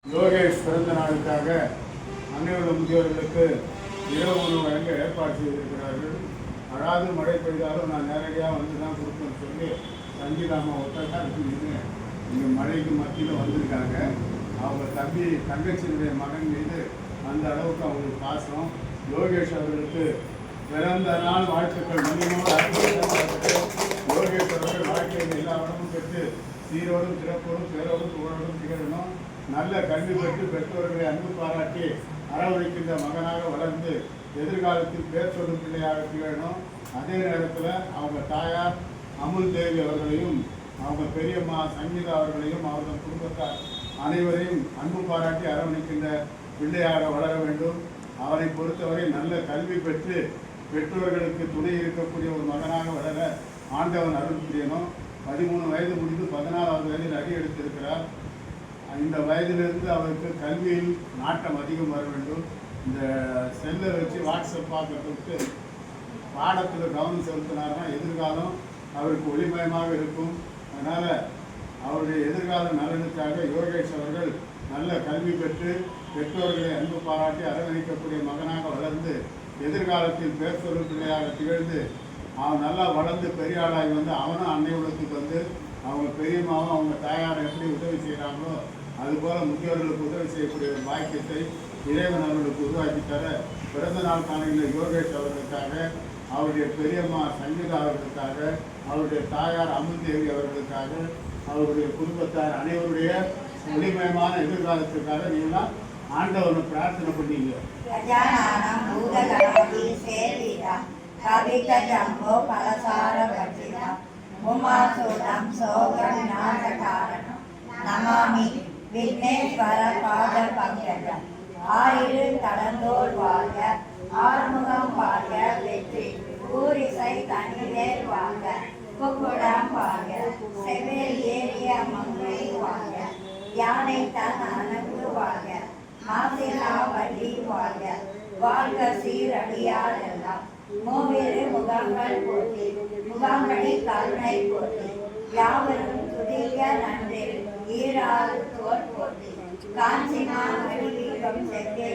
யோகேஷ் பிறந்த நாளுக்காக அன்னையுள்ள முதியோர்களுக்கு இரவு உணவு வழங்க ஏற்பாடு செய்திருக்கிறார்கள். அழாது மழை பெய்தாலும் நான் நேரடியாக வந்து தான் கொடுப்பேன்னு சொல்லி சங்கீதாமா ஒத்தக்காக இருக்குன்னு இங்கே மழைக்கு மத்தியில் வந்திருக்காங்க. அவங்க தங்கச்சியினுடைய மகன் மீது அந்த அளவுக்கு அவங்களுக்கு பாசம். யோகேஷ் அவர்களுக்கு பிறந்த நாள் வாழ்த்துக்கள். யோகேஷ் அவர்கள் வாழ்க்கையில் எல்லா வளமும் பெற்று சீரோடும் சிறப்போடும் பேரோடும் புகழோடும் திகழணும். நல்ல கல்வி பெற்று பெற்றோர்களை அன்பு பாராட்டி அரவணைக்கின்ற மகனாக வளர்ந்து எதிர்காலத்தில் பேர் சொல்லும் பிள்ளையாக திகழணும். அதே நேரத்தில் அவங்க தாயார் அமுல் தேவி அவர்களையும் அவங்க பெரியம்மா சங்கீதா அவர்களையும் அவர்கள் குடும்பத்தார் அனைவரையும் அன்பு பாராட்டி அரவணைக்கின்ற பிள்ளையாக வளர வேண்டும். அவரை பொறுத்தவரை நல்ல கல்வி பெற்று பெற்றோர்களுக்கு துணை இருக்கக்கூடிய ஒரு மகனாக வளர ஆண்டவன் அருள் புரியணும். 13 வயது முடிந்து 14வது வயதில் அடி எடுத்திருக்கிறார். இந்த வயதிலிருந்து அவருக்கு கல்வியில் நாட்டம் அதிகம் வர வேண்டும். இந்த செல்லை வச்சு வாட்ஸ்அப் பார்க்கறதுக்கு பாடத்தில் கவனம் செலுத்தினார்னா எதிர்காலம் அவருக்கு ஒளிமயமாக இருக்கும். அதனால் அவருடைய எதிர்கால நலனுக்காக யோகேஷ் அவர்கள் நல்ல கல்வி பெற்று பெற்றோர்களை அன்பு பாராட்டி அரவணைக்கக்கூடிய மகனாக வளர்ந்து எதிர்காலத்தில் பேர் சொல்லும் பிள்ளையாக திகழ்ந்து அவன் நல்லா வளர்ந்து பெரிய ஆளாகி வந்து அவனும் அன்னை உள்ளத்துக்கு வந்து அவங்க பெரியம்மாவும் அவங்க தாயாரை எப்படி உதவி செய்கிறாங்களோ அதுபோல் முதியோர்களுக்கு உதவி செய்யக்கூடிய ஒரு பாக்கியத்தை இறைவன் அவர்களுக்கு உருவாக்கி தர பிறந்த நாள் காலையில் யோகேஷ் அவர்களுக்காக, அவருடைய பெரியம்மா சங்கீதா அவர்களுக்காக, அவருடைய தாயார் அமுல் தேவி அவர்களுக்காக, அவருடைய குடும்பத்தார் அனைவருடைய ஒளிமயமான எதிர்காலத்திற்காக நீங்களாம் ஆண்டவனை பிரார்த்தனை பண்ணீங்க. நமாமி விக்னேஸ்வர பாத பங்கஜம் ஆயிரு கடந்தோர் வாழ்க ஆறுமுகம் வாழ்க வெற்றி ஊரிசை தனிவேர் வாழ்க புக்குடம் வாழ்க செவ்வேல் ஏறிய மங்கை வாழ்க யானை தன் அணங்கு வாழ்க மாசிலா வள்ளி வாழ்க வாழ்க சீரடியார் எல்லாம் மூவேறு முகங்கள் போற்றி முகாமணி கருணை போற்றி யாவரும் துதிக்க நன்றி ஈராறு தோல் போற்றி காஞ்சிமா வடிவீகம் செங்கே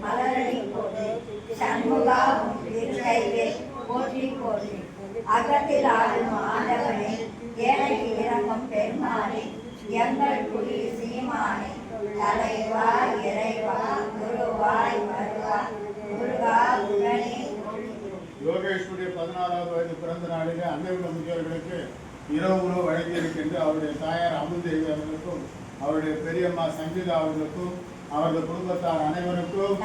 மலரடி போற்றி சண்முகா திருக்கைவே போற்றி போற்றி அகத்தில் ஆடும் ஆண்டவனே ஏழைக்கு இறங்கும் பெருமானே எங்கள் குடி சீமானே தலைவா இறைவா குருவாய் வருவா முருகா குரணே. யோகேஷுடைய 16வது வயது பிறந்த நாளிலே அன்னையுள்ள முதியோர்களுக்கு இரவு உணவு வழங்கியிருக்கின்ற அவருடைய தாயார் அமுல் தேவி அவர்களுக்கும் அவருடைய பெரியம்மா சங்கீதா அவர்களுக்கும் அவரது குடும்பத்தார் அனைவருக்கும்